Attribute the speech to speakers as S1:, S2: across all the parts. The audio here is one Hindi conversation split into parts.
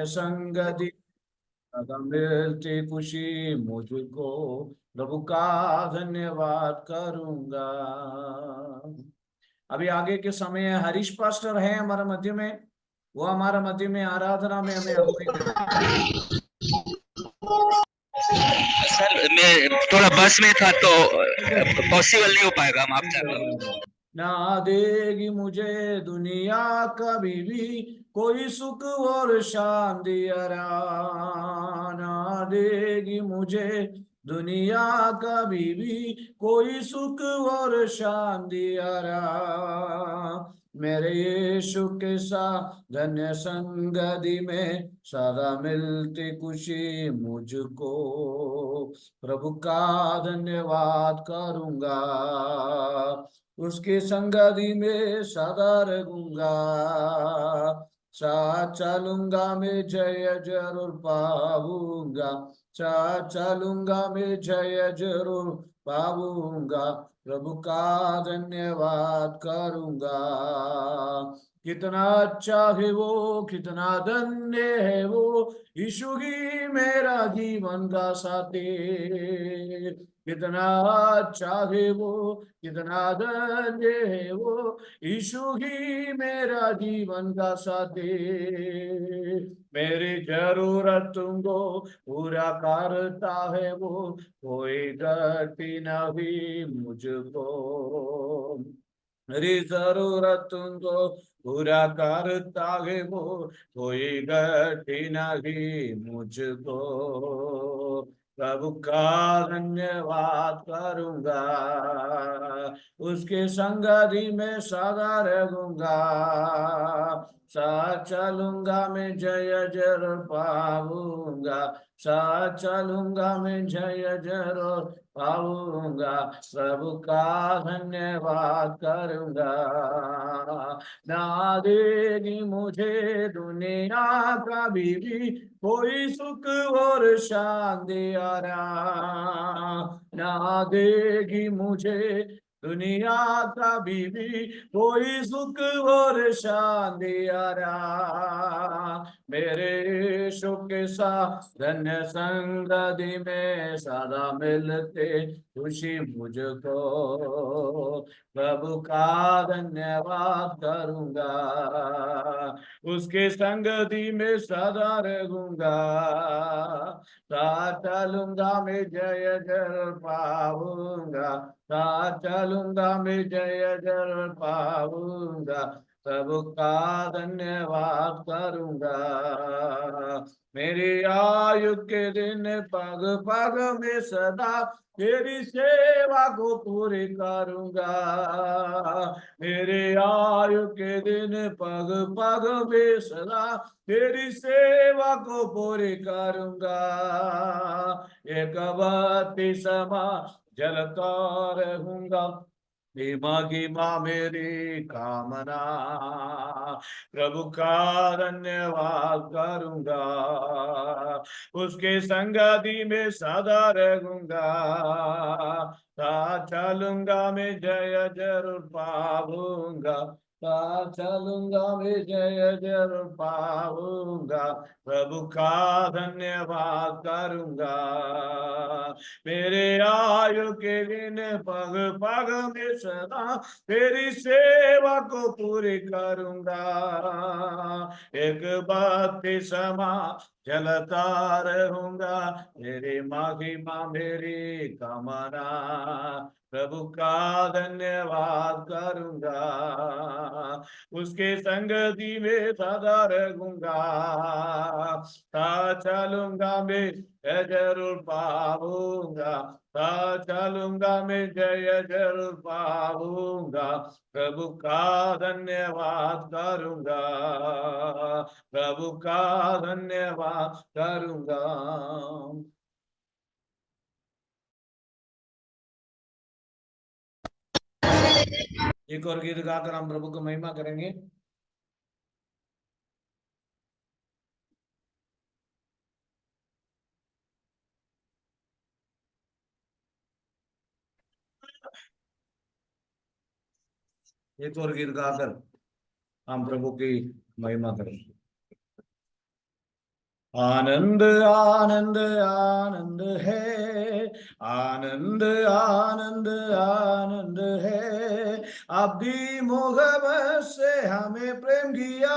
S1: संगति मिलती खुशी मुझको, प्रभु का धन्यवाद करूंगा। अभी आगे के समय हरीश पास्टर है हमारे मध्य में, वो हमारे मध्य में आराधना में हमें अगुवाई करेंगे।
S2: सर मैं थोड़ा बस में था तो पॉसिबल नहीं हो पाएगा, माफ करना।
S1: ना देगी मुझे दुनिया कभी भी कोई सुख और शांति अरा, ना देगी मुझे दुनिया कभी भी कोई सुख और शांति अरा। मेरे यीशु के साथ धन्य संगति में सदा मिलती खुशी मुझको, प्रभु का धन्यवाद करूंगा। उसकी संगति में सदा रहूंगा, साथ चलूंगा मैं जय जरूर पाऊंगा, साथ चलूंगा मैं जय जरूर पाऊंगा, प्रभु का धन्यवाद करूंगा। कितना अच्छा है वो, कितना धन्य है वो, यीशु ही मेरा जीवन का साथी। कितना अच्छा है वो, कितना धन्य है वो, यीशु ही मेरा जीवन का साथी। मेरी जरूरतों को पूरा करता है वो, कोई घटी नहीं मुझको। मेरी जरूरतों को पूरा करता है वो, कोई घटी नहीं मुझको, प्रभु का धन्यवाद करूंगा। उसके संगति में सदा रहूंगा, साथ चलूंगा मैं जय जरूर पाऊंगा, साथ चलूंगा मैं जय जरूर पाऊंगा, प्रभु का धन्यवाद करूंगा। ना देगी मुझे दुनिया कभी भी कोई सुख और शांति आरा, ना देगी मुझे दुनिया कभी भी कोई सुख और शांति आरा। मेरे यीशु के साथ धन्य संगति में सदा मिलते खुशी मुझको, प्रभु का धन्यवाद करूंगा। उसके संगति में सदा रहूंगा, साथ चलूंगा मैं जय जरूर पाऊंगा, साथ चलूंगा मैं जय जरूर पाऊंगा, प्रभु का धन्यवाद करूंगा। मेरी आयु के दिन पग पग में सदा तेरी सेवा को पूरी करूंगा। मेरे आयु के दिन पग पग में सदा तेरी सेवा को पूरी करूंगा। एक बत्ती समा जलता रहूंगा, महिमा मेरी कामना, प्रभु का धन्यवाद करूंगा। उसके संगति में सदा रहूंगा, साथ चलूंगा मैं जय जरूर पाऊंगा, साथ चलूंगा मैं जय जरूर पाऊंगा, प्रभु का धन्यवाद करूंगा। मेरे आयु के दिन पग पग में सदा तेरी सेवा को पूरी करूंगा। एक बत्ती समा जलता रहूंगा, मेरी महिमा मेरी कामना, प्रभु का धन्यवाद करूंगा। उसके संगति में सदा रहूंगा, साथ चलूंगा मैं जय जरूर पाऊंगा, साथ चलूंगा मैं जय जरूर पाऊंगा, प्रभु का धन्यवाद करूंगा, प्रभु का धन्यवाद करूंगा। एक और गीत गाकर हम प्रभु को महिमा करेंगे। एक और गीत गाकर हम प्रभु की महिमा करेंगे। आनंद आनंद आनंद है, आनंद आनंद आनंद है। अभी मोहब्बत से हमें प्रेम किया,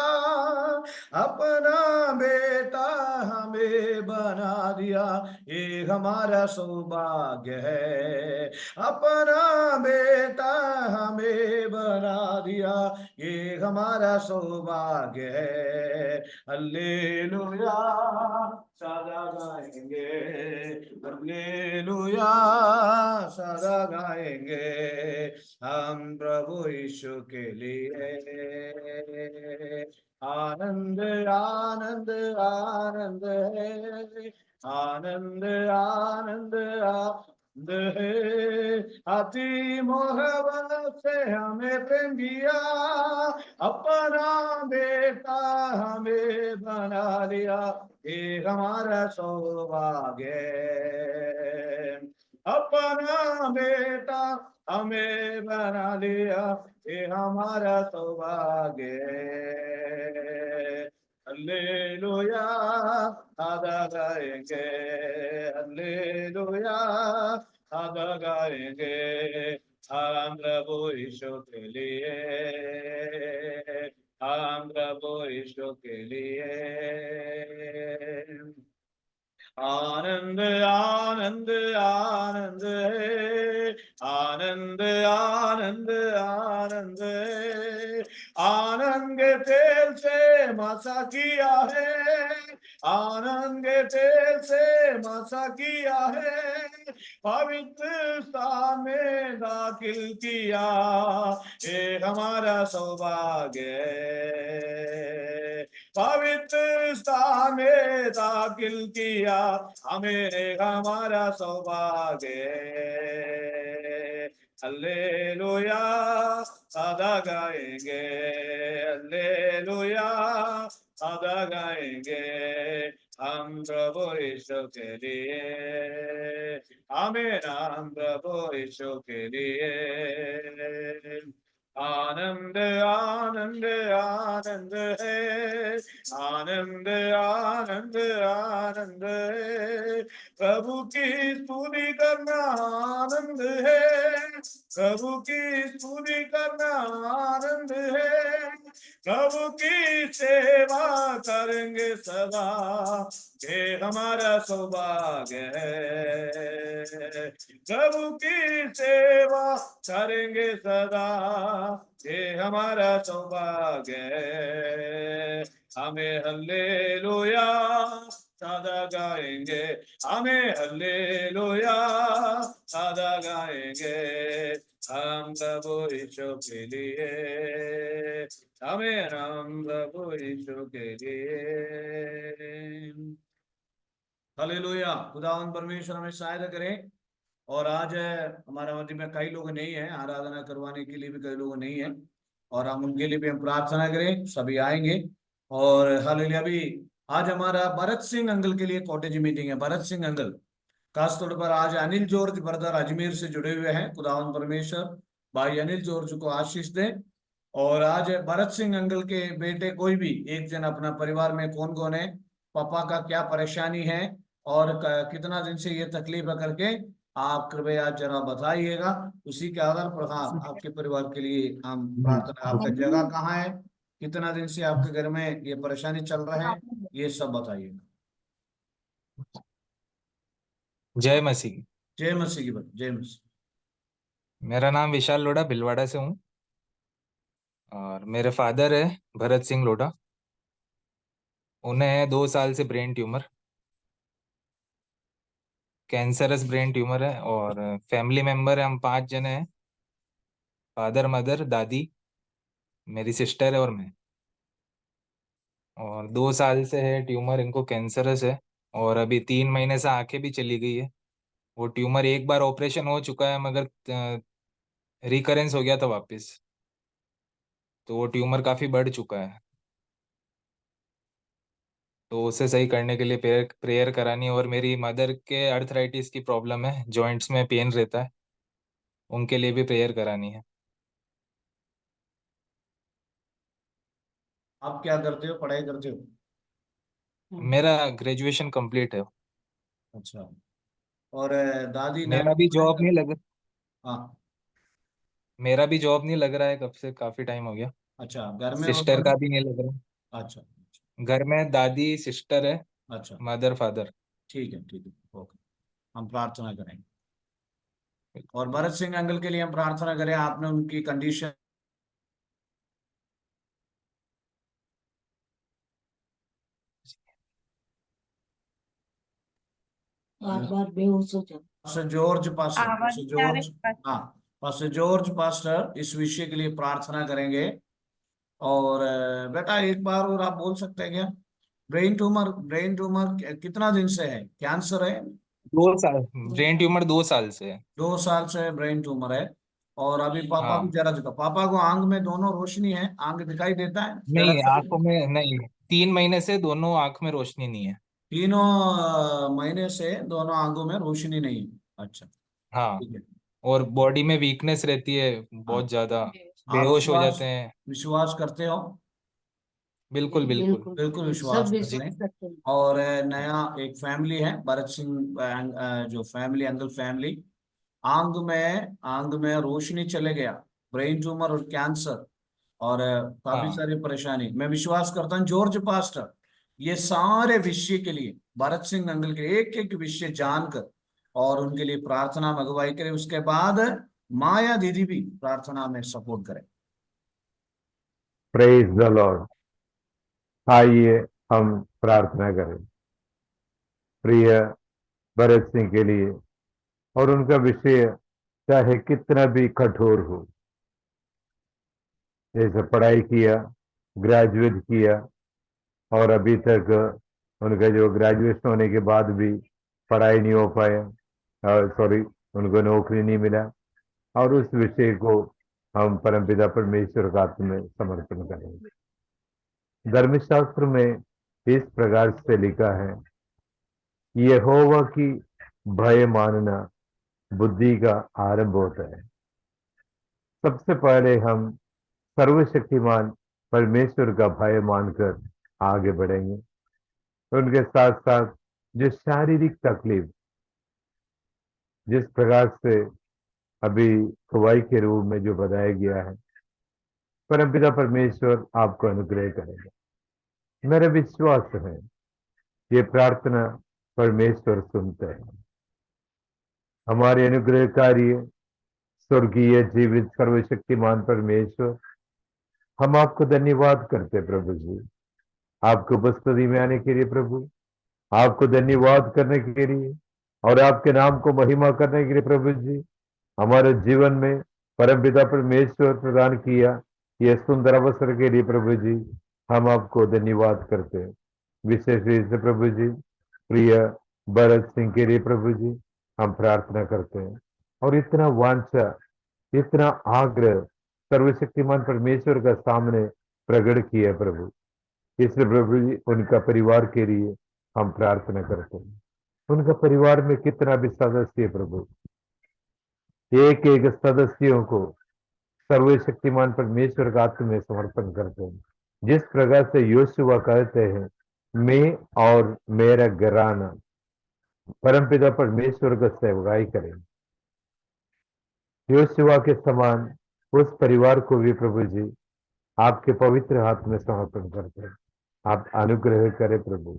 S1: अपना बेटा हमें बना दिया, ये हमारा सौभाग्य है। अपना बेटा हमें बना दिया, ये हमारा सौभाग्य है। हल्लेलुया सदा गाएंगे, हल्लेलुया सदा गाएंगे हम प्रभु यीशु के लिए। आनंद आनंद आनंद है, आनंद आनंद आनंद है। अति मोहब्बत से हमें प्रेम किया, अपना बेटा हमें बना लिया, ये हमारा सौभाग्य है। अपना बेटा हमें बना लिया, ये हमारा सौभाग्य है। हल्लेलुया आदा गाएंगे, हल्लेलुया आदा गाएंगे हम प्रभु यीशु के लिए, हम प्रभु यीशु के लिए। आनंद आनंद आनंद है, आनंद आनंद आनंद है। आनंद के तेल से मसा किया है, आनंद के तेल से मसा किया है, पवित्र स्थान में दाखिल किया, ये हमारा सौभाग्य है। पवित्र स्थान में दाखिल किया, हमें हमारा सौभाग्य है। हल्लेलुया सदा गाएंगे, हल्लेलुया सदा गाएंगे हम प्रभु यीशु के लिए, हमें नाम प्रभु यीशु के लिए। आनंद आनंद आनंद है, आनंद आनंद आनंद है। प्रभु की स्तुति करना आनंद है, प्रभु की स्तुति करना आनंद है। प्रभु की सेवा करेंगे सदा, ये हमारा सौभाग्य है। प्रभु की सेवा करेंगे सदा, ये हमारा सौभाग्य है। हमें हल्लेलुया सदा गाएंगे, हमें हल्लेलुया सदा गाएंगे हम प्रभु यीशु के लिए, हमें हम प्रभु यीशु के लिए। हालेलुया। खुदावंद परमेश्वर हमें सहायता करें। और आज हमारा मध्य में कई लोग नहीं है, आराधना करवाने के लिए भी कई लोग नहीं है, और हम उनके लिए भी हम प्रार्थना करें, सभी आएंगे। और हालेलुया। अभी आज हमारा भरत सिंह अंकल के लिए कॉटेज मीटिंग है। भरत सिंह अंकल खास तौर पर आज अनिल जॉर्ज ब्रदर अजमेर से जुड़े हुए हैं। खुदावंद परमेश्वर भाई अनिल जॉर्ज को आशीष दें। और आज भरत सिंह अंकल के बेटे कोई भी एक जन अपना परिवार में कौन कौन है, पापा का क्या परेशानी है और कितना दिन से ये तकलीफ है करके आप कृपया जरा बताइएगा। उसी के आधार पर हाँ आपके परिवार के लिए हम प्रार्थना, आपका जगह कहाँ है, कितना दिन से आपके घर में ये परेशानी चल रहा है, ये सब बताइएगा।
S3: जय मसीह।
S1: जय मसीह की बात, जय मसीह।
S3: मेरा नाम विशाल लोढ़ा भिलवाड़ा से हूँ और मेरे फादर है भरत सिंह लोढ़ा। उन्हें है 2 साल से brain tumour, cancerous brain tumour है। और फैमिली मेंबर है, हम 5 जने हैं, फादर मदर दादी, मेरी सिस्टर है और मैं। और 2 साल से है ट्यूमर, इनको कैंसरस है। और अभी 3 महीने से आंखें भी चली गई है। वो ट्यूमर एक बार ऑपरेशन हो चुका है मगर रिकरेंस हो गया था वापस, तो वो ट्यूमर काफी बढ़ चुका है। तो उसे सही करने के लिए प्रेयर प्रेयर करानी है। और मेरी मदर के अर्थराइटिस की प्रॉब्लम है, जॉइंट्स में पेन रहता है, उनके लिए भी प्रेयर करानी है।
S1: आप क्या करते हो, पढ़ाई करते हो?
S3: मेरा ग्रेजुएशन कंप्लीट है।
S1: अच्छा। और दादी नानी
S3: मेरा भी जॉब नहीं लग
S1: हाँ।
S3: मेरा भी जॉब नहीं लग रहा है, कब से काफी टाइम हो गया।
S1: अच्छा, घर में और
S3: सिस्टर का भी नहीं लग रहा।
S1: अच्छा।
S3: घर में दादी सिस्टर है,
S1: अच्छा,
S3: मदर फादर।
S1: ठीक है, ठीक है, ओके। हम प्रार्थना करेंगे और भरत सिंह अंकल के लिए हम प्रार्थना करें। आपने उनकी कंडीशन
S4: बार बार बेहोश हो जाओ।
S1: पास्टर जॉर्ज पास्टर
S5: आवाज
S1: पास्टर
S5: नहीं आ रही
S1: जॉर्ज हाँ, पास्टर जॉर्ज पास्टर इस विषय के लिए प्रार्थना करेंगे। और बेटा एक बार और आप बोल सकते हैं क्या? ब्रेन ट्यूमर कितना दिन से है? कैंसर है?
S3: 2 साल, ब्रेन ट्यूमर 2 साल से है।
S1: 2 साल से ब्रेन ट्यूमर है। और अभी पापा भी
S3: हाँ,
S1: जरा दिखा, पापा को आंख में दोनों रोशनी है, आंख दिखाई देता है जरा
S3: नहीं
S1: सा?
S3: आंखों में नहीं, 3 महीने से दोनों आंख में रोशनी नहीं है।
S1: तीनों महीने से दोनों आंखों में रोशनी नहीं है। अच्छा,
S3: हाँ,
S1: ठीक है।
S3: और बॉडी में वीकनेस रहती है
S1: हाँ,
S3: बहुत ज्यादा,
S1: आप
S3: बेहोश हो
S1: विश्वास
S3: जाते हैं।
S1: विश्वास करते हो?
S3: बिल्कुल बिल्कुल।
S1: बिल्कुल
S4: सब
S1: विश्वास कर लें।
S4: विश्वास करते हैं।
S1: और नया एक फैमिली है भरत सिंह जो फैमिली अंकल फैमिली, आंग में रोशनी चले गया, ब्रेन ट्यूमर और कैंसर और काफी
S3: हाँ,
S1: सारी परेशानी। मैं विश्वास करता हूँ जॉर्ज पास्टर ये सारे विषय के लिए भरत सिंह अंकल के एक एक विषय जानकर और उनके लिए प्रार्थना में अगुवाई करें। उसके बाद माया दीदी भी प्रार्थना में सपोर्ट करें।
S6: Praise the Lord. आइए हम प्रार्थना करें प्रिय भरत सिंह के लिए। और उनका विषय चाहे कितना भी कठोर हो, जैसे पढ़ाई किया, ग्रेजुएट किया, और अभी तक उनका जो ग्रेजुएशन होने के बाद भी पढ़ाई नहीं हो पाया, सॉरी, उनको नौकरी नहीं मिला। और उस विषय को हम परमपिता परमेश्वर के हाथ में समर्पण करेंगे। धर्मशास्त्र में इस प्रकार से लिखा है, यहोवा की भय मानना बुद्धि का आरंभ होता है। सबसे पहले हम सर्वशक्तिमान परमेश्वर का भय मानकर आगे बढ़ेंगे। उनके साथ साथ जो शारीरिक तकलीफ जिस प्रकार से अभी गवाही के रूप में जो बताया गया है, परमपिता परमेश्वर आपको अनुग्रह करेगा। मेरा विश्वास है ये प्रार्थना परमेश्वर सुनते हैं। हमारे अनुग्रह कार्य स्वर्गीय जीवित सर्वशक्तिमान परमेश्वर, हम आपको धन्यवाद करते प्रभु जी, आपको उपस्थिति में आने के लिए प्रभु, आपको धन्यवाद करने के लिए और आपके नाम को महिमा करने के लिए प्रभु जी। हमारे जीवन में परमपिता परमेश्वर प्रदान किया यह सुंदर अवसर के लिए प्रभु जी, हम आपको धन्यवाद करते हैं। विशेष रूप से प्रभु जी प्रिय भरत सिंह के लिए प्रभु जी हम प्रार्थना करते हैं। और इतना वांछा, इतना आग्रह सर्वशक्तिमान परमेश्वर का सामने प्रकट किया प्रभु, इसलिए प्रभु जी उनका परिवार के लिए हम प्रार्थना करते हैं। उनका परिवार में कितना भी सदस्य है प्रभु, एक एक सदस्यों को सर्वशक्तिमान परमेश्वर का हाथ में समर्पण करते हैं। जिस प्रकार से योशुआ कहते हैं, मैं और मेरा घराना परमपिता परमेश्वर का सेवकाई करें, योशुआ के समान उस परिवार को भी प्रभु जी आपके पवित्र हाथ में समर्पण करते हैं। आप अनुग्रह करें प्रभु,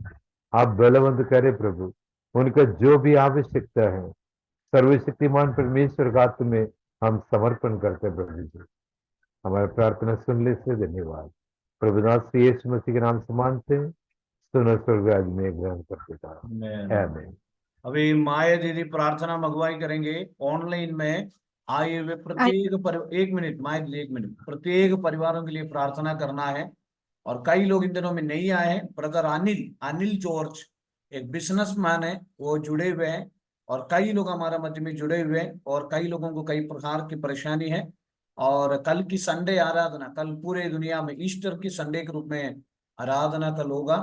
S6: आप बलवंत करें प्रभु, उनका जो भी आवश्यकता है सर्वशक्तिमान परमेश्वर का हाथ में हम समर्पण करते हैं प्रभु जी। हमारी प्रार्थना सुनने से धन्यवाद। प्रभुनाथ श्री यीशु मसीह के नाम समान से सुनो स्वर्ग आज में ग्रहण करते था। आमीन।
S1: अभी माया दीदी प्रार्थना में अगुवाई करेंगे ऑनलाइन में आए हुए प्रत्येक एक मिनट माया दीदी, एक मिनट, प्रत्येक परिवारों के लिए प्रार्थना करना है। और कई लोग इन दिनों में नहीं आए हैं। ब्रदर अनिल अनिल जॉर्ज एक बिजनेसमैन है, वो जुड़े हुए हैं। और कई लोग हमारे मध्य में जुड़े हुए हैं और कई लोगों को कई प्रकार की परेशानी है। और कल की संडे आराधना, कल पूरे दुनिया में ईस्टर की संडे के रूप में आराधना कल होगा।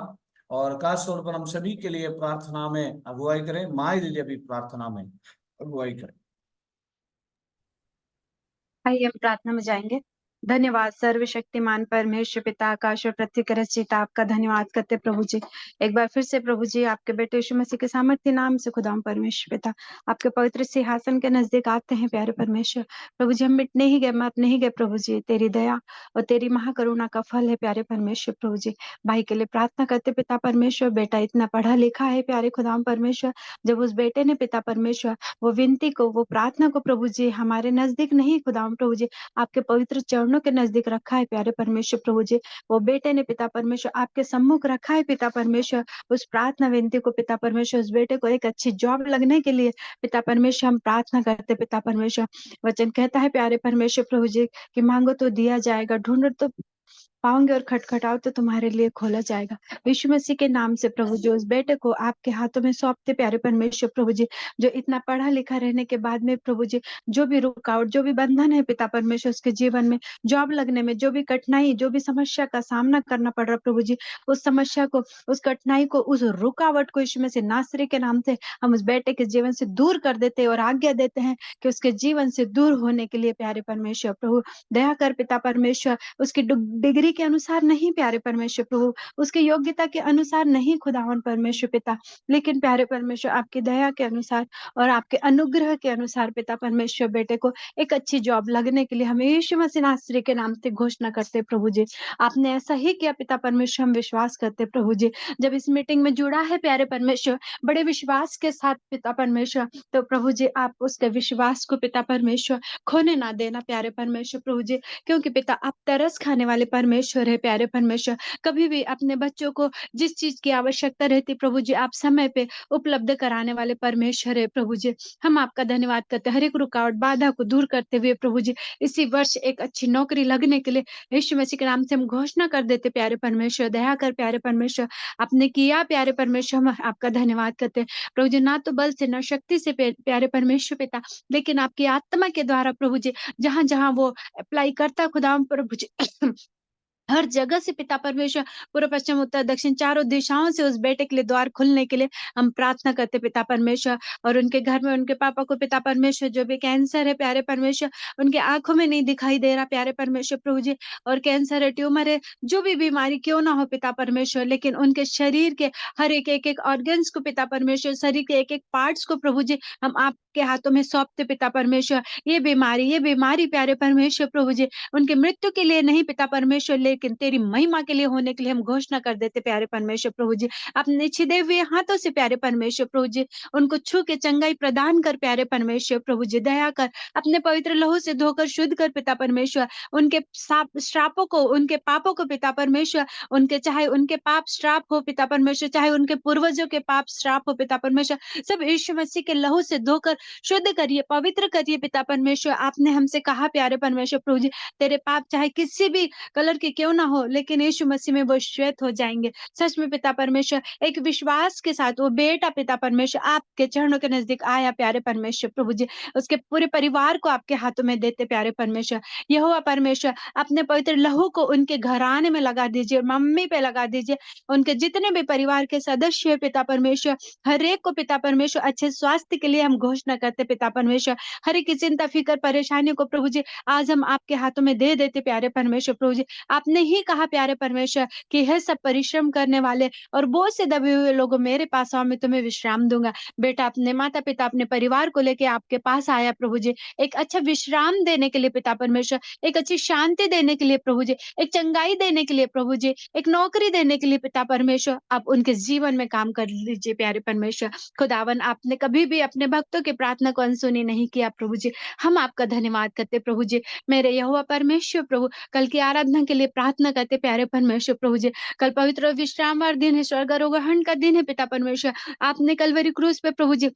S1: और खास तौर पर हम सभी के लिए प्रार्थना में अगुवाई करें। माय दीदी अभी प्रार्थना में अगुवाई करें।
S5: आइए हम प्रार्थना में जाएंगे। धन्यवाद सर्वशक्तिमान परमेश्वर पिता आकाश और पृथ्वी के रचयिता, आपका धन्यवाद करते प्रभु जी। एक बार फिर से प्रभु जी आपके बेटे यीशु मसीह के सामर्थ्य नाम से खुदाम परमेश्वर पिता आपके पवित्र सिंहासन के नजदीक आते हैं प्यारे परमेश्वर। प्रभु जी हम मिटने ही गए, मत नहीं गए प्रभु जी, तेरी दया और तेरी महाकरुणा का फल है प्यारे परमेश्वर। प्रभु जी भाई के लिए प्रार्थना करते पिता परमेश्वर, बेटा इतना पढ़ा लिखा है प्यारे खुदाम परमेश्वर, जब उस बेटे ने पिता परमेश्वर वो विनती को, वो प्रार्थना को प्रभु जी हमारे नजदीक नहीं खुदाम प्रभु जी आपके पवित्र चरणों के नजदीक रखा है प्यारे परमेश्वर। प्रभु जी वो बेटे ने पिता परमेश्वर आपके सम्मुख रखा है पिता परमेश्वर, उस प्रार्थना विनती को पिता परमेश्वर, उस बेटे को एक अच्छी जॉब लगने के लिए पिता परमेश्वर हम प्रार्थना करते पिता परमेश्वर। वचन कहता है प्यारे परमेश्वर प्रभु जी कि मांगो तो दिया जाएगा, ढूंढो तो पाओगे और खटखटाओ तो तुम्हारे लिए खोला जाएगा। यीशु मसीह के नाम से प्रभु जी उस बेटे को आपके हाथों में सौंपते प्यारे परमेश्वर प्रभु जी, जो इतना पढ़ा लिखा रहने के बाद में प्रभु जी जो भी रुकावट, जो भी बंधन है पिता परमेश्वर उसके जीवन में, जॉब लगने में जो भी कठिनाई, जो भी समस्या का सामना करना पड़ रहा प्रभु जी, उस समस्या को, उस कठिनाई को, उस रुकावट को यीशु मसीह नासरी के नाम से हम उस बेटे के जीवन से दूर कर देते और आज्ञा देते हैं कि उसके जीवन से दूर होने के लिए प्यारे परमेश्वर प्रभु दया कर पिता परमेश्वर, उसकी डिग्री के अनुसार नहीं प्यारे परमेश्वर प्रभु, उसकी योग्यता के अनुसार नहीं खुदावन परमेश्वर पिता, लेकिन प्यारे परमेश्वर आपकी दया के अनुसार और आपके अनुग्रह के अनुसार पिता परमेश्वर बेटे को एक अच्छी जॉब लगने के लिए हम यीशु मसीह नासरी के नाम से घोषणा करते प्रभु जी। आपने ऐसा ही किया पिता परमेश्वर, हम विश्वास करते प्रभु जी। जब इस मीटिंग में जुड़ा है प्यारे परमेश्वर बड़े विश्वास के साथ पिता परमेश्वर, तो प्रभु जी आप उसके विश्वास को पिता परमेश्वर खोने ना देना प्यारे परमेश्वर प्रभु जी, क्योंकि पिता आप तरस खाने वाले परमेश्वर है प्यारे परमेश्वर। कभी भी अपने बच्चों को जिस चीज की आवश्यकता रहती प्रभु जी आप समय पे उपलब्ध कराने वाले परमेश्वर है प्रभु जी। हम आपका धन्यवाद करते हैं, हर एक रुकावट बाधा को दूर करते हुए प्रभु जी इसी वर्ष एक अच्छी नौकरी लगने के लिए यीशु मसीह के नाम से हम घोषणा कर देते प्यारे परमेश्वर। दया कर प्यारे परमेश्वर, आपने किया प्यारे परमेश्वर, हम आपका धन्यवाद करते हैं प्रभु जी। ना तो बल से ना शक्ति से प्यारे परमेश्वर पिता, लेकिन आपकी आत्मा के द्वारा प्रभु जी जहां जहां वो अप्लाई करता खुदा प्रभु जी हर जगह से पिता परमेश्वर, पूर्व पश्चिम उत्तर दक्षिण चारों दिशाओं से उस बेटे के लिए द्वार खुलने के लिए हम प्रार्थना करते पिता परमेश्वर। और उनके घर में उनके पापा को पिता परमेश्वर जो भी कैंसर है प्यारे परमेश्वर, उनके आंखों में नहीं दिखाई दे रहा प्यारे परमेश्वर प्रभु जी, और कैंसर है, ट्यूमर है, जो भी बीमारी क्यों ना हो पिता परमेश्वर, लेकिन उनके शरीर के हर एक ऑर्गन्स को पिता परमेश्वर, शरीर के एक पार्ट्स को प्रभु जी हम आपके हाथों में सौंपते पिता परमेश्वर। ये बीमारी प्यारे परमेश्वर प्रभु जी उनकी मृत्यु के लिए नहीं पिता परमेश्वर, लेकिन तेरी महिमा के लिए होने के लिए हम घोषणा कर देते प्यारे परमेश्वर प्रभु जी। अपने छिदे हुए हाथों से प्यारे परमेश्वर प्रभु जी उनको छू के चंगाई प्रदान कर प्यारे परमेश्वर प्रभु जी। दया कर अपने पवित्र लहू से धोकर शुद्ध कर पिता परमेश्वर, उनके श्रापों को, उनके पापों को पिता परमेश्वर, उनके चाहे उनके पाप श्राप हो पिता परमेश्वर, चाहे उनके पूर्वजों के पाप श्राप हो पिता परमेश्वर, सब यीशु मसीह के लहू से धोकर शुद्ध करिए, पवित्र करिए पिता परमेश्वर। आपने हमसे कहा प्यारे परमेश्वर प्रभु जी तेरे पाप चाहे किसी भी कलर के क्यों ना हो, लेकिन यीशु मसीह में वो श्वेत हो जाएंगे। सच में पिता परमेश्वर एक विश्वास के साथ वो बेटा पिता परमेश्वर आपके चरणों के नजदीक आया प्यारे परमेश्वर प्रभु जी, उसके पूरे परिवार को आपके हाथों में देते प्यारे परमेश्वर। यहोवा परमेश्वर अपने पवित्र लहू को उनके घराने में लगा दीजिए, मम्मी पे लगा दीजिए, उनके जितने भी परिवार के सदस्य है पिता परमेश्वर, हर एक को पिता परमेश्वर अच्छे स्वास्थ्य के लिए हम घोषणा करते पिता परमेश्वर। हर एक की चिंता फिकर परेशानियों को प्रभु जी आज हम आपके हाथों में दे देते प्यारे परमेश्वर प्रभु जी। आपने ही कहा प्यारे परमेश्वर कि है सब परिश्रम करने वाले और बोझ से दबे हुए लोगों मेरे पास आओ, मैं तुम्हें विश्राम दूंगा। बेटा अपने माता पिता अपने परिवार को लेके आपके पास आया प्रभु जी, एक अच्छा विश्राम देने के लिए पिता परमेश्वर, एक अच्छी शांति देने के लिए प्रभु जी, एक चंगाई देने के लिए प्रभु जी, एक नौकरी देने के लिए पिता परमेश्वर। आप उनके जीवन में काम कर लीजिए प्यारे परमेश्वर। खुदावन आपने कभी भी अपने भक्तों की प्रार्थना को अनसुनी नहीं किया प्रभु जी, हम आपका धन्यवाद करते प्रभु जी। मेरे यहोवा परमेश्वर प्रभु कल की आराधना के लिए प्रार्थना करते प्यारे परमेश्वर प्रभु जी। कल पवित्र विश्रामवार दिन है, स्वर्गारोहण का दिन है पिता परमेश्वर। आपने कलवरी क्रूस पे प्रभु जी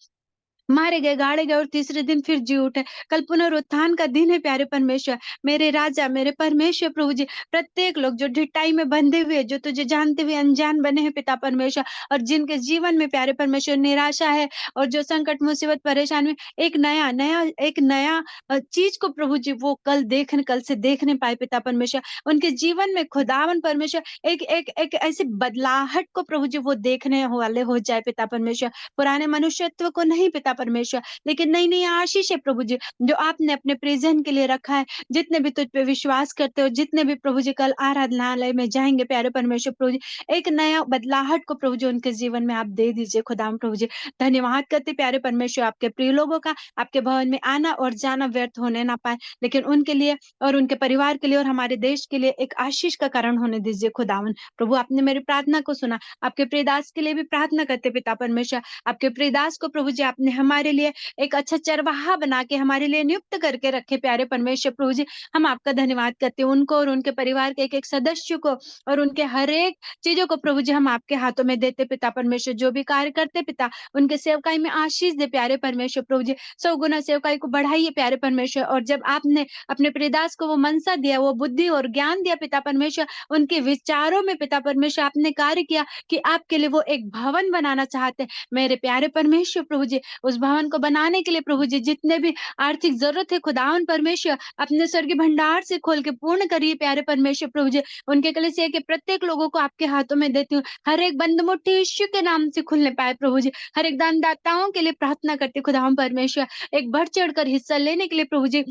S5: मारे गए, गाड़े गए और तीसरे दिन फिर जी उठे। कल पुनरुत्थान का दिन है प्यारे परमेश्वर। मेरे राजा, मेरे परमेश्वर प्रभु जी, प्रत्येक लोग जो ढिठाई में बंधे हुए, जो तुझे जानते हुए अनजान बने हैं पिता परमेश्वर, और जिनके जीवन में प्यारे परमेश्वर निराशा है, और जो संकट मुसीबत परेशानी में एक नया चीज को प्रभु जी वो कल से देखने पाए पिता परमेश्वर, उनके जीवन में खुदावन परमेश्वर एक ऐसी बदलाहट को प्रभु जी वो देखने वाले हो जाए पिता परमेश्वर। पुराने मनुष्यत्व को नहीं पिता परमेश्वर, लेकिन नई नई आशीष है प्रभु जी जो आपने अपने प्रेजेंट के लिए रखा है। जितने भी तुझ पे विश्वास करते हो, जितने भी प्रभु जी कल आराधनालय में जाएंगे प्यारे परमेश्वर प्रभु जी, एक नया बदलाहट को प्रभु जी उनके जीवन में आप दे दीजिए खुदाम प्रभु जी। धन्यवाद करते प्यारे परमेश्वर आपके प्रिय लोगों का, आपके भवन में आना और जाना व्यर्थ होने ना पाए, लेकिन उनके लिए और उनके परिवार के लिए और हमारे देश के लिए एक आशीष का कारण होने दीजिए खुदावन प्रभु। आपने मेरी प्रार्थना को सुना, आपके प्रियदास के लिए भी प्रार्थना करते पिता परमेश्वर। आपके प्रियदास को प्रभु जी आपने हमारे लिए एक अच्छा चरवाहा बना के हमारे लिए नियुक्त करके रखे प्यारे परमेश्वर प्रभु जी। हम आपका धन्यवाद करते हैं, उनको और उनके परिवार के एक एक सदस्य को और उनके हर एक चीजों को प्रभु जी हम आपके हाथों में देते पिता परमेश्वर। जो भी कार्य करते पिता, उनके सेवकाई में आशीष दे प्यारे परमेश्वर प्रभु जी। 100 गुना सेवकाई को बढ़ाइए प्यारे परमेश्वर। और जब आपने अपने प्रियदास को वो मनसा दिया, वो बुद्धि और ज्ञान दिया पिता परमेश्वर, उनके विचारों में पिता परमेश्वर आपने कार्य किया कि आपके लिए वो एक भवन बनाना चाहते हैं मेरे प्यारे परमेश्वर प्रभु जी। उस भवन को बनाने के लिए प्रभु जी जितने भी आर्थिक जरूरत है खुदावन परमेश्वर, अपने स्वर्गीय भंडार से खोल के पूर्ण करिए प्यारे परमेश्वर प्रभु जी। उनके कलीसिया के प्रत्येक लोगों को आपके हाथों में देती हूँ, हर एक बंद मुट्ठी यीशु के नाम से खुलने पाए प्रभु जी। हर एक दानदाताओं के लिए प्रार्थना करती खुदावन परमेश्वर, एक बढ़ चढ़ कर हिस्सा लेने के लिए प्रभु जी,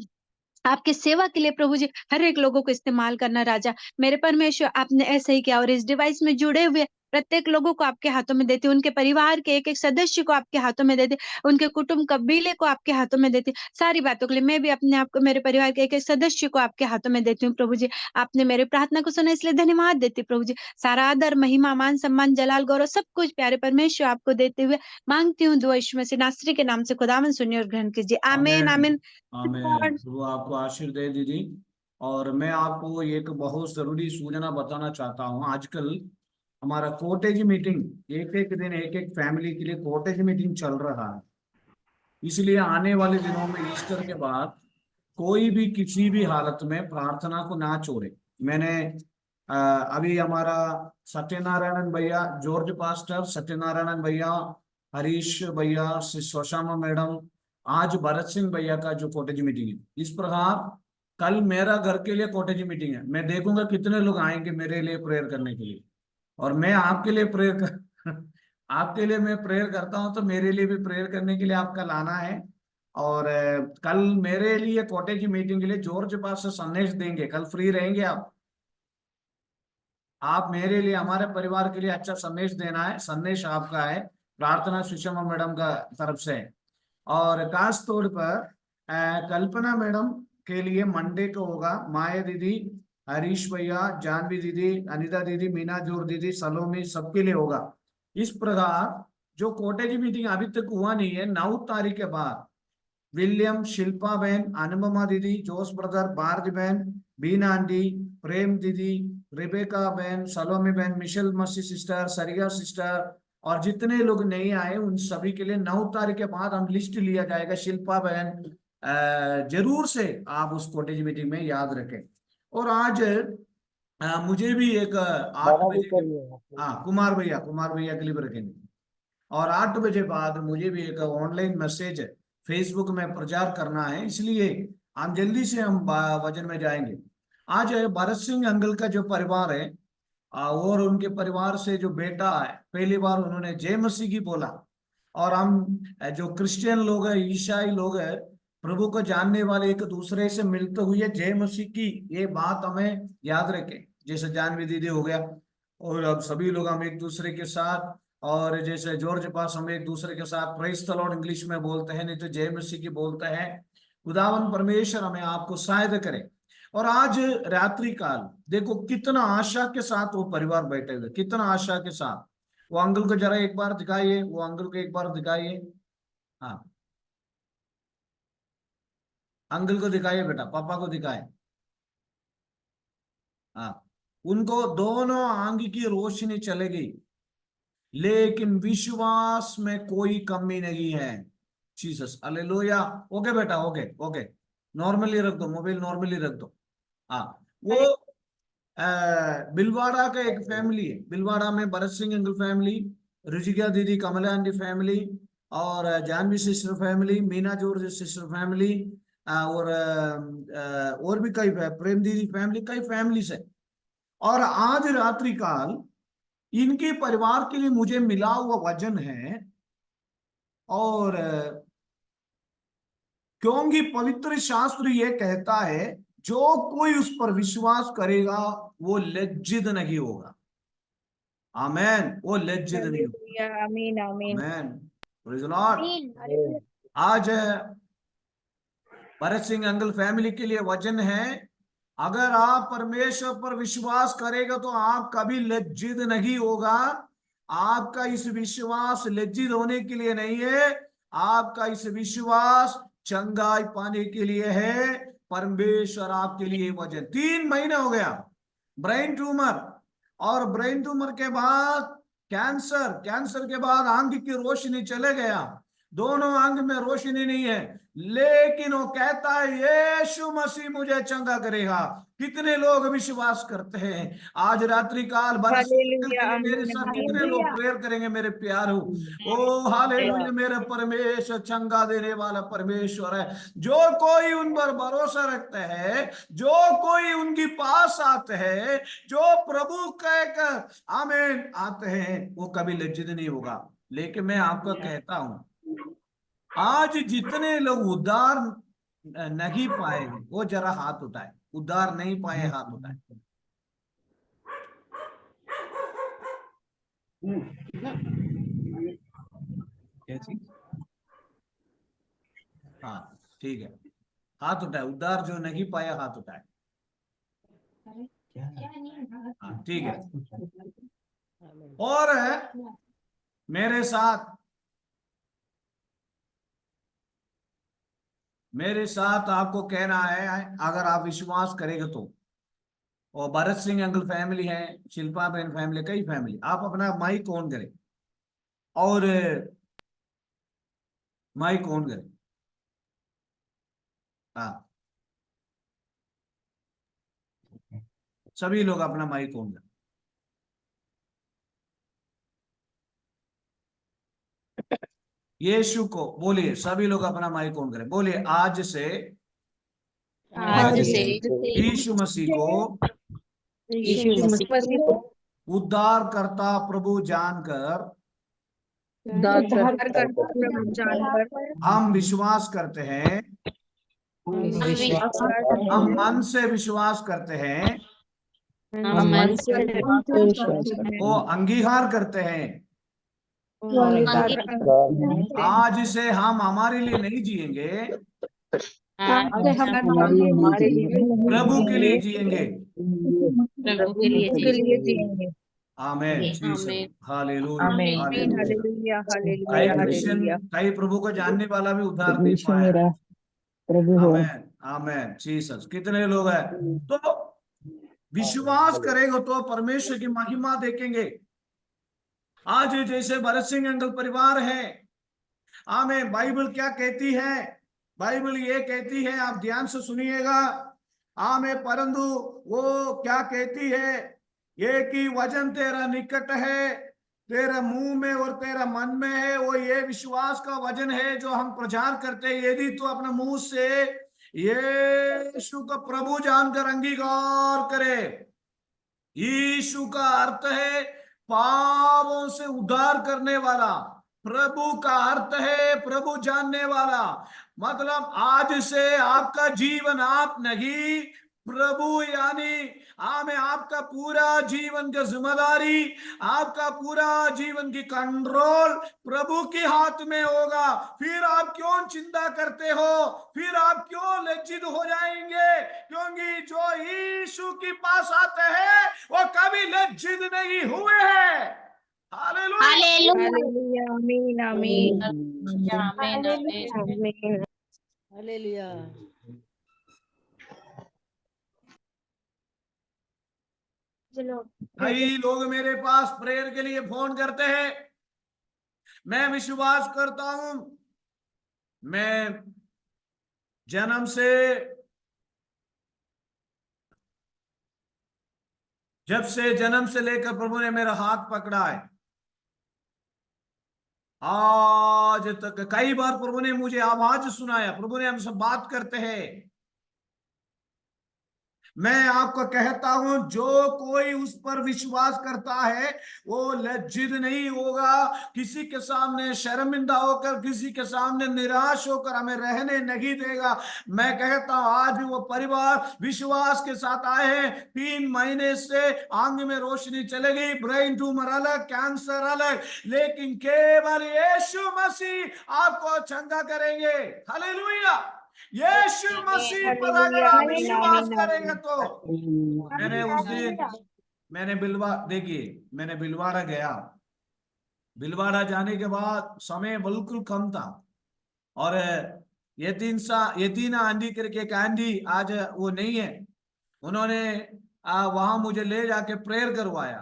S5: आपकी सेवा के लिए प्रभु जी, हर एक लोगों को इस्तेमाल करना राजा मेरे परमेश्वर। आपने ऐसे ही किया और इस डिवाइस में जुड़े हुए प्रत्येक लोगों को आपके हाथों में देती, उनके परिवार के एक एक सदस्य को आपके हाथों में देती, उनके कुटुंब कबीले को आपके हाथों में देती। सारी बातों के लिए मैं भी अपने आप को, मेरे परिवार के एक एक सदस्य को आपके हाथों में देती हूँ प्रभु जी। आपने मेरी प्रार्थना को सुना इसलिए धन्यवाद देती प्रभु जी। सारा आदर महिमा मान सम्मान जलाल गौरव सब कुछ प्यारे परमेश्वर आपको देते हुए मांगती हूँ दुआ यीशु मसीह नासरी के नाम से। खुदावन सुनिए और ग्रहण कीजिए, आमीन आमीन।
S1: आमीन। प्रभु आपको आशीष दे दीदी। और मैं आपको एक बहुत जरूरी सूचना बताना चाहता हूँ। आजकल हमारा कॉटेज मीटिंग, एक एक दिन एक एक फैमिली के लिए कॉटेज मीटिंग चल रहा है। इसलिए आने वाले दिनों में ईस्टर के बाद कोई भी किसी भी हालत में प्रार्थना को ना छोड़े। मैंने अभी हमारा सत्यनारायण भैया, जॉर्ज पास्टर सत्यनारायण भैया, हरीश भैया, स्वशामा मैडम, आज भरत सिंह भैया का जो कॉटेज मीटिंग है, इस प्रकार कल मेरा घर के लिए कॉटेज मीटिंग है। मैं देखूंगा कितने लोग आएंगे मेरे लिए प्रेयर करने के लिए, और मैं आपके लिए प्रेयर कर आपके लिए मैं प्रेयर करता हूं, तो मेरे लिए भी प्रेयर करने के लिए आपका लाना है। और कल मेरे लिए कॉटेज मीटिंग के लिए जॉर्ज पास से संदेश देंगे। कल फ्री रहेंगे आप मेरे लिए, हमारे परिवार के लिए अच्छा संदेश देना है। संदेश आपका है, प्रार्थना सुषमा मैडम का तरफ से। और खास तौर पर कल्पना मैडम के लिए मंडे को होगा। माया दीदी, हरीश भैया, जानवी दीदी, अनिता दीदी, मीना जोर दीदी, सलोमी, सबके लिए होगा। इस प्रकार जो कॉटेज मीटिंग अभी तक हुआ नहीं है, 9 तारीख के बाद विलियम, शिल्पा बहन, अनुपमा दीदी, जोस ब्रदर, भारती बहन, बीना आंटी, प्रेम दीदी, रिबेका बहन, सलोमी बहन, मिशेल मसी सिस्टर, सरिया सिस्टर, और जितने लोग नहीं आए उन सभी के लिए 9 तारीख के बाद हम लिस्ट लिया जाएगा। शिल्पा बहन जरूर से आप उस कॉटेज मीटिंग में याद रखें। और आज मुझे भी एक 8 बजे के, हाँ कुमार भैया के लिए भी रखेंगे। और 8 बजे बाद मुझे भी एक ऑनलाइन मैसेज फेसबुक में प्रचार करना है, इसलिए हम जल्दी से हम वजन में जाएंगे। आज भरत सिंह अंकल का जो परिवार है और उनके परिवार से जो बेटा है, पहली बार उन्होंने जय मसीह की बोला। और हम जो क्रिश्चियन लोग हैं, ईसाई लोग हैं, प्रभु को जानने वाले, एक दूसरे से मिलते हुए जय मसीह की ये बात हमें याद रखें। जैसे जानवी दीदी हो गया, और अब सभी लोग हम एक दूसरे के साथ, और जैसे जॉर्ज पास हम एक दूसरे के साथ प्रेज द लॉर्ड इंग्लिश में बोलते हैं, नहीं तो जय मसीह की बोलते हैं। खुदावन परमेश्वर हमें आपको सहायता करे। और आज रात्रि काल देखो कितना आशा के साथ वो परिवार बैठे हुए, कितना आशा के साथ। वो अंकल को जरा एक बार दिखाइए, वो अंकल को एक बार दिखाइए। हाँ अंकल को दिखाइए बेटा, पापा को दिखाए। हाँ, उनको दोनों आंख की रोशनी चले गई, लेकिन विश्वास में कोई कमी नहीं है। Jesus hallelujah. ओके बेटा, ओके ओके, नॉर्मली रख दो, मोबाइल नॉर्मली रख दो। हाँ, वो बिलवाड़ा का एक फैमिली है, बिलवाड़ा में भरत सिंह अंकल फैमिली, रुचिका दीदी, कमला आंटी फैमिली, और जानवी सिस्टर फैमिली, मीना जोर सिस्टर फैमिली, और भी कई, प्रेम दीदी फैमिली, कई फैमिली है। और आज रात्रि काल इनके परिवार के लिए मुझे मिला हुआ वचन है। और क्योंकि पवित्र शास्त्र ये कहता है जो कोई उस पर विश्वास करेगा वो लज्जित नहीं होगा। आमेन, वो लज्जित नहीं होगा।
S7: हालेलुया, आमीन आमीन
S1: आमेन, प्रेज़ द लॉर्ड। आज भरत सिंह अंकल फैमिली के लिए वचन है, अगर आप परमेश्वर पर विश्वास करेगा तो आप कभी लज्जित नहीं होगा। आपका इस विश्वास लज्जित होने के लिए नहीं है, आपका इस विश्वास चंगाई पाने के लिए है। परमेश्वर आपके लिए वचन 3 महीने हो गया ब्रेन ट्यूमर, और ब्रेन ट्यूमर के बाद कैंसर, कैंसर के बाद आंख की रोशनी चले गया, दोनों आंख में रोशनी नहीं है, लेकिन वो कहता है यीशु मसीह मुझे चंगा करेगा। कितने लोग विश्वास करते हैं? आज रात्रि काल बरस के
S7: हालेलुया,
S1: लिए मेरे
S7: आमीन
S1: साथ कितने
S7: आमीन
S1: लोग प्रेयर करेंगे मेरे प्यारो? ओ हालेलुया, मेरे परमेश्वर चंगा देने वाला परमेश्वर है। जो कोई उन पर भरोसा रखता है, जो कोई उनके पास आते हैं, जो प्रभु कहकर आमीन आते हैं, वो कभी लज्जित नहीं होगा। लेकिन मैं आपको कहता हूं, आज जितने लोग उद्धार नहीं पाए वो जरा हाथ उठाए, उद्धार नहीं पाए हाथ उठाए।
S3: क्या चीज?
S1: हाँ ठीक है, हाथ उठाए, उद्धार जो नहीं पाया हाथ उठाए। हाँ ठीक है। और मेरे साथ आपको कहना है, अगर आप विश्वास करेंगे तो, और भरत सिंह अंकल फैमिली है, शिल्पा बहन फैमिली, कई फैमिली, आप अपना माइक ऑन करें और माइक ऑन करें। हाँ सभी लोग अपना माइक ऑन करें। यीशु को बोलिए, सभी लोग अपना माइक ऑन करें, बोलिए आज से
S7: आज से
S1: यीशु मसीह को
S7: यीशु मसीह को
S1: उद्धारकर्ता प्रभु जानकर
S7: उद्धार करता प्रभु जानकर
S1: हम विश्वास करते हैं, हम मन से विश्वास करते हैं,
S7: हम मन से विश्वास करते हैं
S1: वो अंगीकार करते हैं।
S7: और
S1: आज से हम हमारे लिए नहीं जिएंगे,
S7: हमारे लिए
S1: प्रभु के लिए जिएंगे।
S7: प्रभु के लिए जिएंगे।
S1: आमेन, हालेलुया,
S7: आमीन
S1: हालेलुया।
S7: हालेलुया
S1: कई
S7: हालेलुया
S1: क्रिश्चियन,
S7: हालेलुया।
S1: कई प्रभु को जानने वाला भी उद्धार नहीं पाया। आमेन, आमेन, जीसस। कितने लोग हैं? तो विश्वास करेंगे तो परमेश्वर की महिमा देखेंगे। आज जैसे भरत सिंह अंकल परिवार है, आमेन, बाइबल क्या कहती है? बाइबल ये कहती है, आप ध्यान से सुनिएगा। आमेन, परंतु वो क्या कहती है? ये कि वचन तेरा निकट है, तेरा मुंह में और तेरा मन में है। वो ये विश्वास का वचन है जो हम प्रचार करते हैं। यदि तो अपने मुंह से यीशु का प्रभु जानकर अंगीकार करे, यीशु का अर्थ है पापों से उद्धार करने वाला, प्रभु का अर्थ है प्रभु जानने वाला। मतलब आज से आपका जीवन आप नहीं, प्रभु यानी आमें आपका पूरा जीवन की जिम्मेदारी, आपका पूरा जीवन की कंट्रोल प्रभु के हाथ में होगा। फिर आप क्यों चिंता करते हो? फिर आप क्यों लज्जित हो जाएंगे? क्योंकि जो यीशु के पास आते हैं वो कभी लज्जित नहीं हुए हैं। हालेलुया,
S7: हालेलुया आमीन आमीन आमीन।
S4: हालेलुया।
S1: कई लोग मेरे पास प्रेयर के लिए फोन करते हैं। मैं विश्वास करता हूं, मैं जन्म से, जब से जन्म से लेकर प्रभु ने मेरा हाथ पकड़ा है, आज तक कई बार प्रभु ने मुझे आवाज सुनाया, प्रभु ने हमसे बात करते हैं। मैं आपको कहता हूं, जो कोई उस पर विश्वास करता है वो लज्जित नहीं होगा, किसी के सामने शर्मिंदा होकर, किसी के सामने निराश होकर हमें रहने नहीं देगा। मैं कहता हूं आज वो परिवार विश्वास के साथ आए हैं। 3 महीने से आंख में रोशनी चले गई, ब्रेन ट्यूमर अलग, कैंसर अलग, लेकिन केवल यीशु मसीह आपको चंगा करेंगे। हालेलुया। यीशु मसीह पर अगर आप विश्वास करेंगे तो। मैंने उस दिन मैंने बिलवाड़ा गया। बिलवाड़ा जाने के बाद समय बिल्कुल कम था, और यतीना आंधी करके एक आंधी, आज वो नहीं है, उन्होंने वहां मुझे ले जाके प्रेयर करवाया।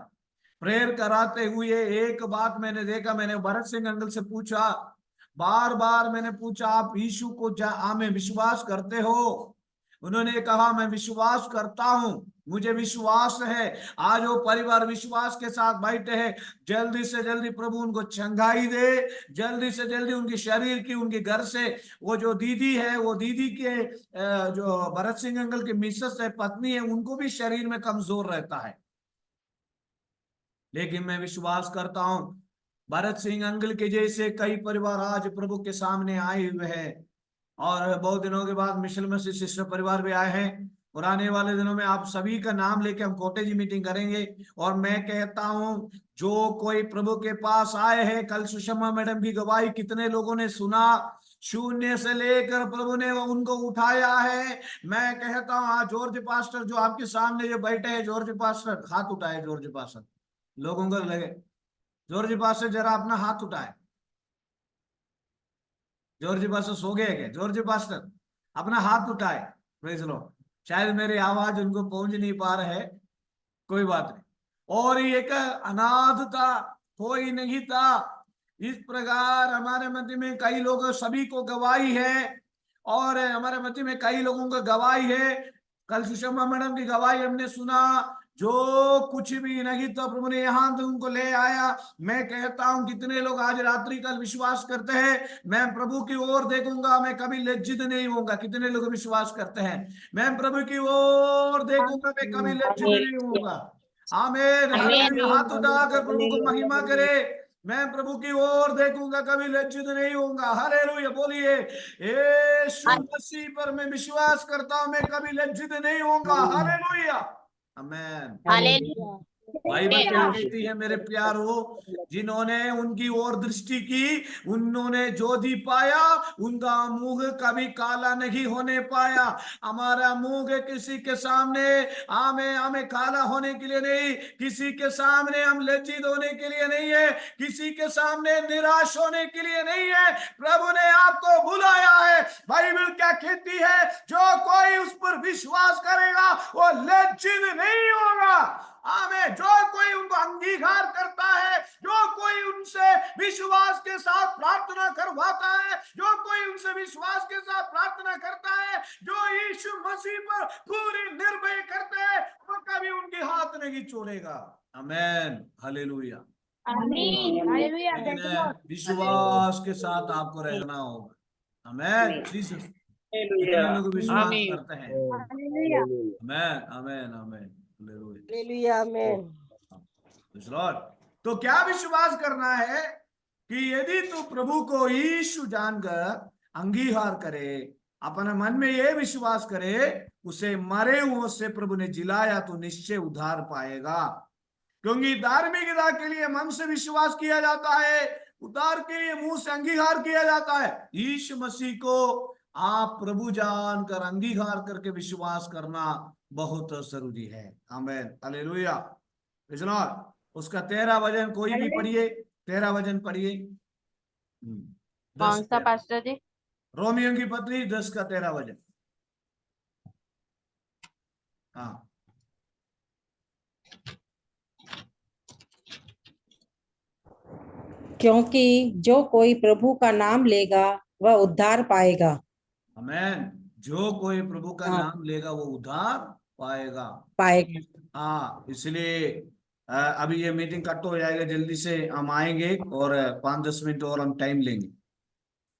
S1: प्रेयर कराते हुए एक बात मैंने देखा, मैंने भरत सिंह अंकल से पूछा, बार बार मैंने पूछा, आप यीशु को में विश्वास करते हो? उन्होंने कहा मैं विश्वास करता हूं, मुझे विश्वास है। आज वो परिवार विश्वास के साथ बैठे हैं। जल्दी से जल्दी प्रभु उनको चंगाई दे, जल्दी से जल्दी उनकी शरीर की, उनके घर से वो जो दीदी है, वो दीदी के जो भरत सिंह अंकल की मिसेस है, पत्नी है, उनको भी शरीर में कमजोर रहता है। लेकिन मैं विश्वास करता हूं भरत सिंह अंकल के जैसे कई परिवार आज प्रभु के सामने आए हुए हैं, और बहुत दिनों के बाद मिशेल मसीह सिस्टर परिवार भी आए हैं। और आने वाले दिनों में आप सभी का नाम लेके हम कॉटेज मीटिंग करेंगे। और मैं कहता हूं, जो कोई प्रभु के पास आए हैं, कल सुषमा मैडम की गवाही कितने लोगों ने सुना, शून्य से लेकर प्रभु ने उनको उठाया है। मैं कहता हूं, आज जॉर्ज पास्टर जो आपके सामने जो बैठे हैं, जॉर्ज पास्टर, हाथ उठाए जॉर्ज पास्टर, लोगों को लगे जॉर्ज पास्टर जरा अपना हाथ उठाए। जॉर्ज पास्टर सो गए क्या? जॉर्ज पास्टर अपना हाथ उठाए। प्रेज लो। शायद मेरी आवाज उनको पहुंच नहीं पा रहा है, कोई बात नहीं। और एक अनाथ था, कोई नहीं था। इस प्रकार हमारे मध्य में कई लोग, सभी को गवाही है, और हमारे मध्य में कई लोगों को गवाही है। कल सुषमा मैडम की गवाही हमने सुना, जो कुछ भी नहीं था प्रभु ने यहां तक उनको ले आया। मैं कहता हूं, कितने लोग आज रात्रि कल विश्वास करते हैं, मैं प्रभु की ओर देखूंगा, मैं कभी लज्जित नहीं होऊंगा। कितने लोग विश्वास करते हैं, मैं प्रभु की ओर देखूंगा, मैं कभी लज्जित नहीं होऊंगा। आमीन, हालेलुया। हाथ उठाकर प्रभु को महिमा करे, मैं प्रभु की ओर देखूंगा, कभी लज्जित नहीं होऊंगा। हालेलुया बोलिए, यीशु मसीह पर मैं विश्वास करता हूं, मैं कभी लज्जित नहीं होऊंगा। हालेलुया, आमीन। बाइबल क्या कहती है मेरे प्यारो, जिन्होंने उनकी ओर दृष्टि की, उन्होंने जो भी पाया, उनका मुंह कभी काला नहीं होने पाया। हमारा मुंह किसी के सामने हमें काला होने के लिए नहीं, किसी के सामने हम लज्जित होने के लिए नहीं है, किसी के सामने निराश होने के लिए नहीं है। प्रभु ने आपको बुलाया है। बाइबल क्या कहती है, जो कोई उस पर विश्वास करेगा वो लज्जित नहीं होगा। आमीन। जो कोई उनको अंगीकार करता है, जो कोई उनसे विश्वास के साथ प्रार्थना करवाता है, जो कोई उनसे विश्वास के साथ प्रार्थना करता है, जो यीशु मसीह पर पूरी निर्भय करते हैं, वो कभी उनके हाथ नहीं छोड़ेगा। आमीन, हालेलुया। लेकिन विश्वास के साथ आपको रहना होगा। आमीन। जीसस, कितने लोग विश्वास करते हैं? आमीन, आमीन, आमीन, हालेलुया, आमीन। तो क्या विश्वास करना है कि यदि तू प्रभु को यीशु जानकर अंगीकार करे, अपने मन में यह विश्वास करे, उसे मरे हुओं से प्रभु ने जिलाया, तो निश्चय उद्धार पाएगा। क्योंकि धार्मिकता के लिए मन से विश्वास किया जाता है, उद्धार के लिए मुंह से अंगीकार किया जाता है। यीशु मसीह को आप प्रभु जानकर अंगीकार करके विश्वास करना बहुत जरूरी है। आमीन, हालेलुया। उसका 13 वचन कोई भी पढ़िए, 13 वचन पढ़िए।
S7: कौन सा पास्टर जी?
S1: रोमियो की पत्री 10 का 13 वचन। हाँ,
S8: क्योंकि जो कोई प्रभु का नाम लेगा वह उद्धार पाएगा।
S1: आमीन। जो कोई प्रभु का नाम लेगा वो उद्धार पाएगा। हाँ, इसलिए अभी ये मीटिंग कट हो जाएगा, जल्दी से हम आएंगे और 5-10 मिनट और हम टाइम लेंगे।